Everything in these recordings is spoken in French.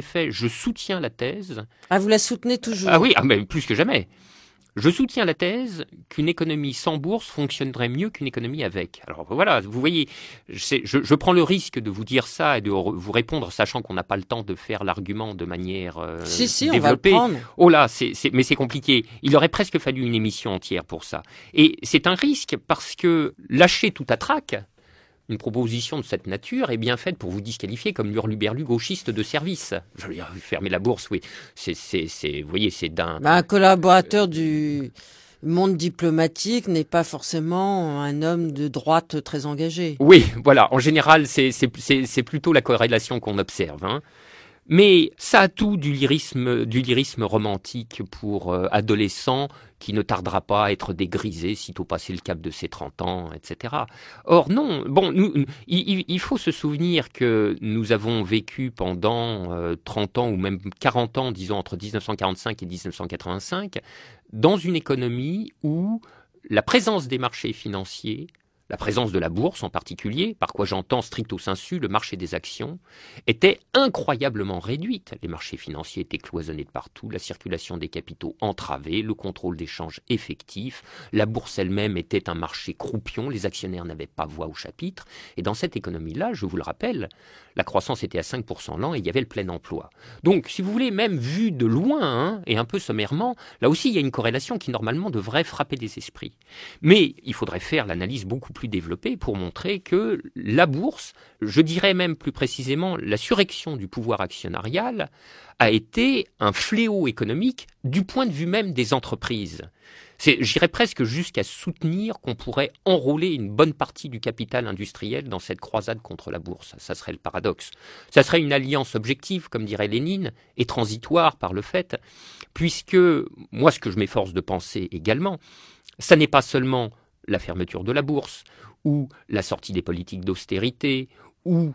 fait, je soutiens la thèse. Ah, vous la soutenez toujours? Ah oui, mais plus que jamais. Je soutiens la thèse qu'une économie sans bourse fonctionnerait mieux qu'une économie avec. Alors voilà, vous voyez, je prends le risque de vous dire ça et de vous répondre, sachant qu'on n'a pas le temps de faire l'argument de manière Si, développée. on va le prendre. Oh là, mais c'est compliqué. Il aurait presque fallu une émission entière pour ça. Et c'est un risque parce que lâcher tout à trac, une proposition de cette nature est bien faite pour vous disqualifier comme l'hurluberlu gauchiste de service. Je veux dire, fermer la bourse, oui. Vous voyez, c'est d'un... Un collaborateur du monde diplomatique n'est pas forcément un homme de droite très engagé. Oui, voilà. En général, c'est plutôt la corrélation qu'on observe. Hein. Mais ça a tout du lyrisme romantique pour adolescent qui ne tardera pas à être dégrisé sitôt passé le cap de ses 30 ans, etc. Or non, bon, il faut se souvenir que nous avons vécu pendant 30 ans ou même 40 ans, disons entre 1945 et 1985, dans une économie où la présence des marchés financiers, la présence de la bourse en particulier, par quoi j'entends stricto sensu le marché des actions, était incroyablement réduite. Les marchés financiers étaient cloisonnés de partout, la circulation des capitaux entravée, le contrôle des changes effectif, la bourse elle-même était un marché croupion, les actionnaires n'avaient pas voix au chapitre, et dans cette économie-là, je vous le rappelle, la croissance était à 5% l'an et il y avait le plein emploi. Donc, si vous voulez, même vu de loin, hein, et un peu sommairement, là aussi il y a une corrélation qui normalement devrait frapper les esprits. Mais il faudrait faire l'analyse beaucoup plus développée pour montrer que la bourse, je dirais même plus précisément la surrection du pouvoir actionnarial, a été un fléau économique du point de vue même des entreprises. J'irais presque jusqu'à soutenir qu'on pourrait enrôler une bonne partie du capital industriel dans cette croisade contre la bourse. Ça serait le paradoxe. Ça serait une alliance objective, comme dirait Lénine, et transitoire par le fait, puisque moi, ce que je m'efforce de penser également, ça n'est pas seulement la fermeture de la bourse, ou la sortie des politiques d'austérité, ou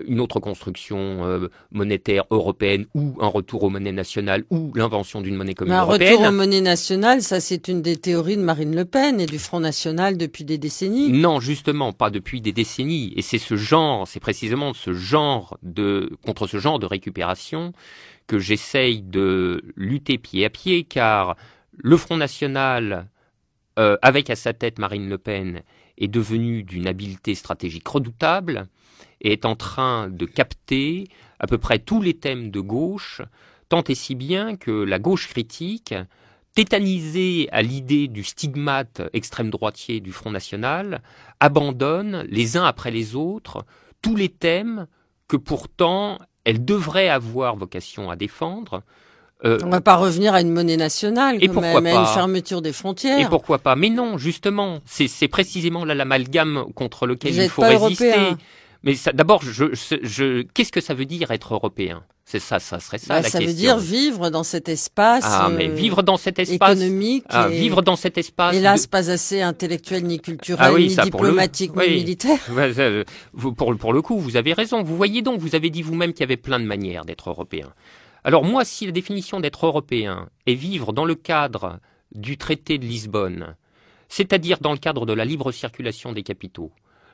une autre construction monétaire européenne, ou un retour aux monnaies nationales, ou l'invention d'une monnaie commune européenne. Un retour aux monnaies nationales, ça c'est une des théories de Marine Le Pen et du Front National depuis des décennies. Non, justement, pas depuis des décennies. Et c'est précisément contre ce genre de récupération que j'essaye de lutter pied à pied, car le Front National, avec à sa tête Marine Le Pen, est devenu d'une habileté stratégique redoutable et est en train de capter à peu près tous les thèmes de gauche, tant et si bien que la gauche critique, tétanisée à l'idée du stigmate extrême droitier du Front National, abandonne les uns après les autres tous les thèmes que pourtant elle devrait avoir vocation à défendre. On va pas revenir à une monnaie nationale, et pourquoi même, pas, à une fermeture des frontières. Et pourquoi pas? Mais non, justement, c'est précisément là l'amalgame contre lequel il faut pas résister. Européen. Mais d'abord, qu'est-ce que ça veut dire être européen? C'est ça, ça serait ça la question. Ça veut dire vivre dans cet espace. Mais vivre dans cet espace économique. Vivre dans cet espace. Hélas, pas assez intellectuel, ni culturel, ni diplomatique, ni militaire. Pour le coup, vous avez raison. Vous voyez donc, vous avez dit vous-même qu'il y avait plein de manières d'être européen. Alors moi, si la définition d'être européen est vivre dans le cadre du traité de Lisbonne, c'est-à-dire dans le cadre de la libre circulation des capitaux,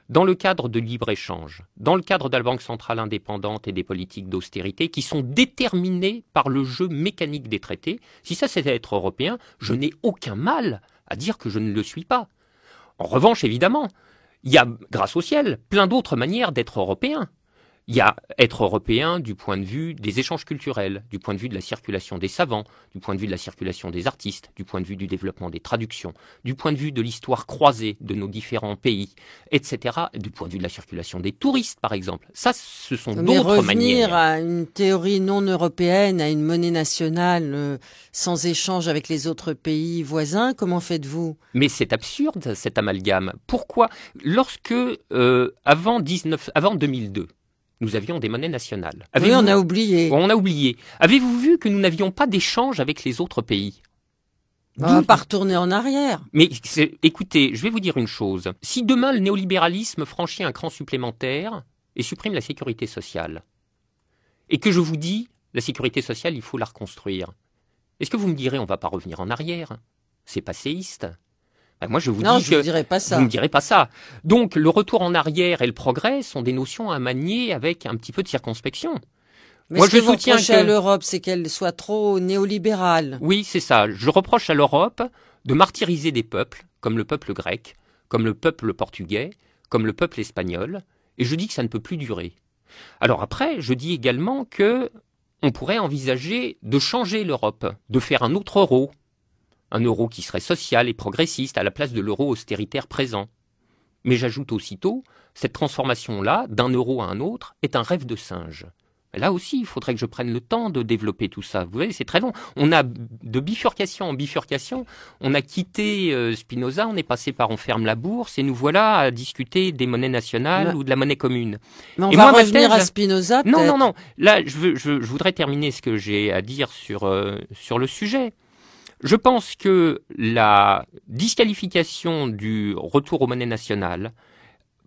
dans le cadre de libre-échange, dans le cadre de la Banque centrale indépendante et des politiques d'austérité qui sont déterminées par le jeu mécanique des traités, si ça c'est être européen, je n'ai aucun mal à dire que je ne le suis pas. En revanche, évidemment, il y a, grâce au ciel, plein d'autres manières d'être européen. Il y a être européen du point de vue des échanges culturels, du point de vue de la circulation des savants, du point de vue de la circulation des artistes, du point de vue du développement des traductions, du point de vue de l'histoire croisée de nos différents pays, etc., du point de vue de la circulation des touristes, par exemple. Ça, ce sont d'autres manières. Revenir à une théorie non européenne, à une monnaie nationale sans échange avec les autres pays voisins, comment faites-vous? Mais c'est absurde, cet amalgame. Pourquoi? Lorsque, avant 2002, nous avions des monnaies nationales. Oui, on a oublié. On a oublié. Avez-vous vu que nous n'avions pas d'échange avec les autres pays? On va pas retourner en arrière. Mais écoutez, je vais vous dire une chose. Si demain le néolibéralisme franchit un cran supplémentaire et supprime la sécurité sociale, et que je vous dis, la sécurité sociale, il faut la reconstruire, est-ce que vous me direz on va pas revenir en arrière? C'est passéiste. Moi, je vous dis que je vous dirai pas ça. Vous me direz pas ça. Donc, le retour en arrière et le progrès sont des notions à manier avec un petit peu de circonspection. Mais Moi, ce que je vous soutiens reprochez à l'Europe, c'est qu'elle soit trop néolibérale. Oui, c'est ça. Je reproche à l'Europe de martyriser des peuples, comme le peuple grec, comme le peuple portugais, comme le peuple espagnol, et je dis que ça ne peut plus durer. Alors après, je dis également que on pourrait envisager de changer l'Europe, de faire un autre euro, un euro qui serait social et progressiste à la place de l'euro austéritaire présent. Mais j'ajoute aussitôt, cette transformation-là, d'un euro à un autre, est un rêve de singe. Là aussi, il faudrait que je prenne le temps de développer tout ça. Vous voyez, c'est très long. On a de bifurcation en bifurcation. On a quitté Spinoza, on est passé par on ferme la bourse et nous voilà à discuter des monnaies nationales ou de la monnaie commune. Mais on et va moi, revenir à Spinoza, peut-être. Non. Là, je voudrais terminer ce que j'ai à dire sur le sujet. Je pense que la disqualification du retour aux monnaies nationales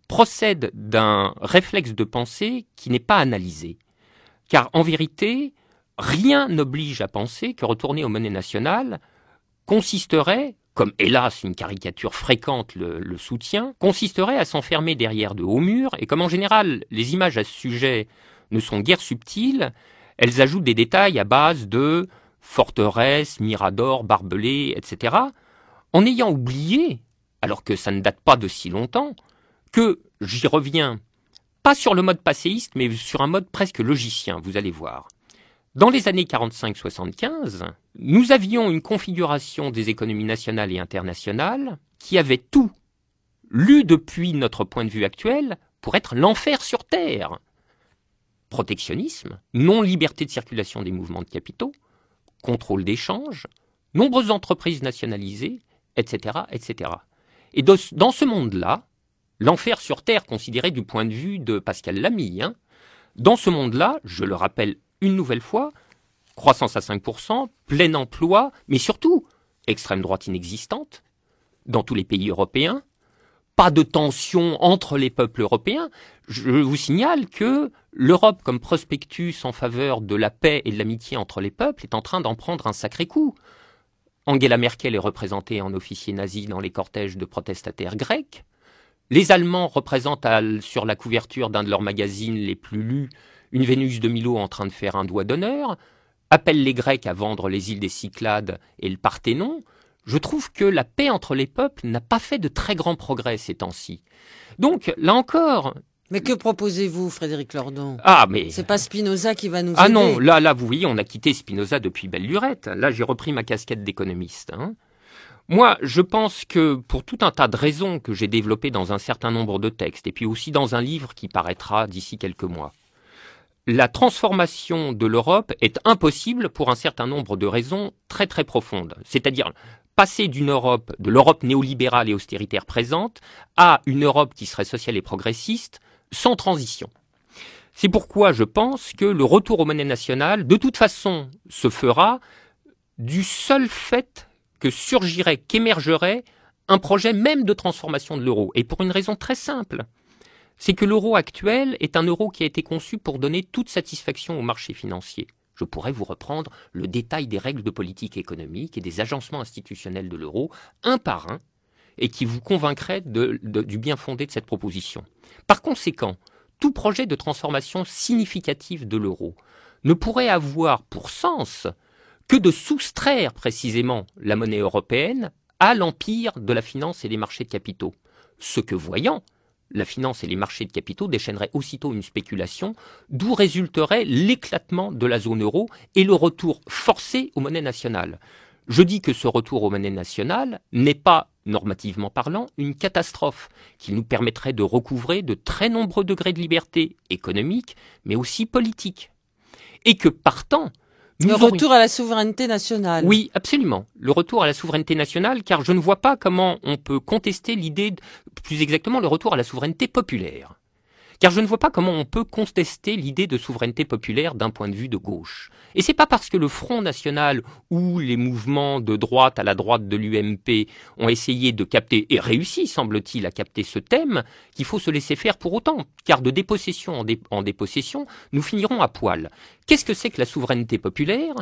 procède d'un réflexe de pensée qui n'est pas analysé. Car en vérité, rien n'oblige à penser que retourner aux monnaies nationales consisterait, comme hélas une caricature fréquente le soutient, consisterait à s'enfermer derrière de hauts murs, et comme en général les images à ce sujet ne sont guère subtiles, elles ajoutent des détails à base de forteresses, miradors, barbelés, etc., en ayant oublié, alors que ça ne date pas de si longtemps, que, j'y reviens, pas sur le mode passéiste, mais sur un mode presque logicien, vous allez voir. Dans les années 45-75, nous avions une configuration des économies nationales et internationales qui avait tout, lu depuis notre point de vue actuel, pour être l'enfer sur Terre. Protectionnisme, non-liberté de circulation des mouvements de capitaux, contrôle d'échange, nombreuses entreprises nationalisées, etc., etc. Et dans ce monde-là, l'enfer sur Terre considéré du point de vue de Pascal Lamy, dans ce monde-là, je le rappelle une nouvelle fois, croissance à 5%, plein emploi, mais surtout extrême droite inexistante dans tous les pays européens, pas de tension entre les peuples européens. Je vous signale que l'Europe comme prospectus en faveur de la paix et de l'amitié entre les peuples est en train d'en prendre un sacré coup. Angela Merkel est représentée en officier nazi dans les cortèges de protestataires grecs. Les Allemands représentent sur la couverture d'un de leurs magazines les plus lus une Vénus de Milo en train de faire un doigt d'honneur, appellent les Grecs à vendre les îles des Cyclades et le Parthénon. Je trouve que la paix entre les peuples n'a pas fait de très grands progrès ces temps-ci. Donc, là encore... Mais que proposez-vous, Frédéric Lordon ? Mais... C'est pas Spinoza qui va nous aider. Ah non, là, vous voyez, on a quitté Spinoza depuis belle lurette. Là, j'ai repris ma casquette d'économiste. Moi, je pense que pour tout un tas de raisons que j'ai développées dans un certain nombre de textes, et puis aussi dans un livre qui paraîtra d'ici quelques mois, la transformation de l'Europe est impossible pour un certain nombre de raisons très très profondes. C'est-à-dire passer de l'Europe néolibérale et austéritaire présente, à une Europe qui serait sociale et progressiste, sans transition. C'est pourquoi je pense que le retour aux monnaies nationales, de toute façon, se fera du seul fait qu'émergerait un projet même de transformation de l'euro. Et pour une raison très simple, c'est que l'euro actuel est un euro qui a été conçu pour donner toute satisfaction au marché financier. Je pourrais vous reprendre le détail des règles de politique économique et des agencements institutionnels de l'euro, un par un, et qui vous convaincrait du bien fondé de cette proposition. Par conséquent, tout projet de transformation significative de l'euro ne pourrait avoir pour sens que de soustraire précisément la monnaie européenne à l'empire de la finance et des marchés de capitaux. Ce que voyant, la finance et les marchés de capitaux déchaîneraient aussitôt une spéculation, d'où résulterait l'éclatement de la zone euro et le retour forcé aux monnaies nationales. Je dis que ce retour aux monnaies nationales n'est pas, normativement parlant, une catastrophe, qui nous permettrait de recouvrer de très nombreux degrés de liberté économique, mais aussi politique. Et que partant, le retour à la souveraineté nationale. Oui, absolument. Le retour à la souveraineté nationale, car je ne vois pas comment on peut contester l'idée, plus exactement, le retour à la souveraineté populaire. Car je ne vois pas comment on peut contester l'idée de souveraineté populaire d'un point de vue de gauche. Et c'est pas parce que le Front National ou les mouvements de droite à la droite de l'UMP ont essayé de capter, et réussi, semble-t-il, à capter ce thème, qu'il faut se laisser faire pour autant. Car de dépossession en dépossession, nous finirons à poil. Qu'est-ce que c'est que la souveraineté populaire ?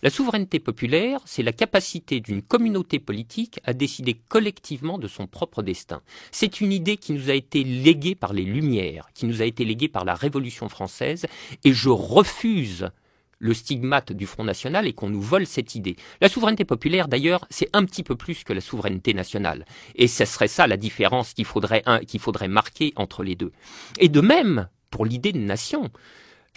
La souveraineté populaire, c'est la capacité d'une communauté politique à décider collectivement de son propre destin. C'est une idée qui nous a été léguée par les Lumières, qui nous a été léguée par la Révolution française, et je refuse le stigmate du Front National et qu'on nous vole cette idée. La souveraineté populaire, d'ailleurs, c'est un petit peu plus que la souveraineté nationale. Et ce serait ça la différence qu'il faudrait marquer entre les deux. Et de même, pour l'idée de nation,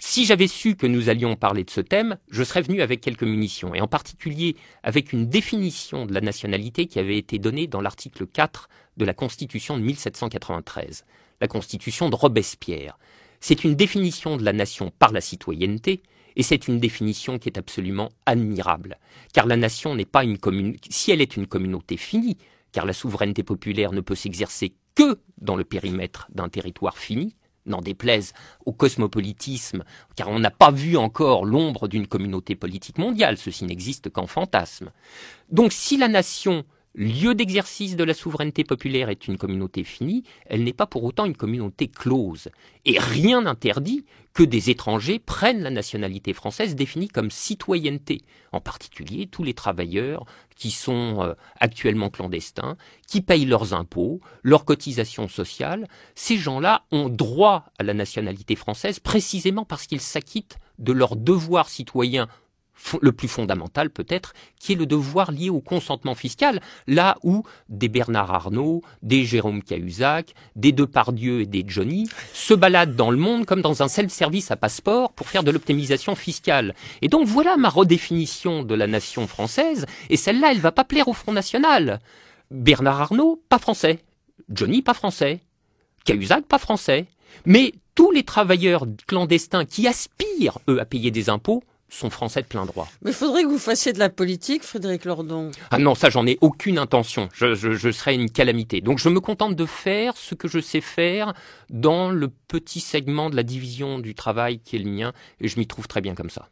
si j'avais su que nous allions parler de ce thème, je serais venu avec quelques munitions, et en particulier avec une définition de la nationalité qui avait été donnée dans l'article 4 de la Constitution de 1793, la Constitution de Robespierre. C'est une définition de la nation par la citoyenneté, et c'est une définition qui est absolument admirable, car la nation n'est pas une communauté, si elle est une communauté finie, car la souveraineté populaire ne peut s'exercer que dans le périmètre d'un territoire fini, n'en déplaise au cosmopolitisme, car on n'a pas vu encore l'ombre d'une communauté politique mondiale, ceci n'existe qu'en fantasme. Donc si la nation, lieu d'exercice de la souveraineté populaire, est une communauté finie, elle n'est pas pour autant une communauté close. Et rien n'interdit que des étrangers prennent la nationalité française définie comme citoyenneté, en particulier tous les travailleurs qui sont actuellement clandestins, qui payent leurs impôts, leurs cotisations sociales. Ces gens-là ont droit à la nationalité française précisément parce qu'ils s'acquittent de leur devoir citoyen le plus fondamental peut-être, qui est le devoir lié au consentement fiscal, là où des Bernard Arnault, des Jérôme Cahuzac, des Depardieu et des Johnny se baladent dans le monde comme dans un self-service à passeport pour faire de l'optimisation fiscale. Et donc voilà ma redéfinition de la nation française, et celle-là, elle ne va pas plaire au Front National. Bernard Arnault, pas français. Johnny, pas français. Cahuzac, pas français. Mais tous les travailleurs clandestins qui aspirent, eux, à payer des impôts, sont français de plein droit. Mais il faudrait que vous fassiez de la politique, Frédéric Lordon. Ah non, ça j'en ai aucune intention. Je serais une calamité. Donc je me contente de faire ce que je sais faire dans le petit segment de la division du travail qui est le mien, et je m'y trouve très bien comme ça.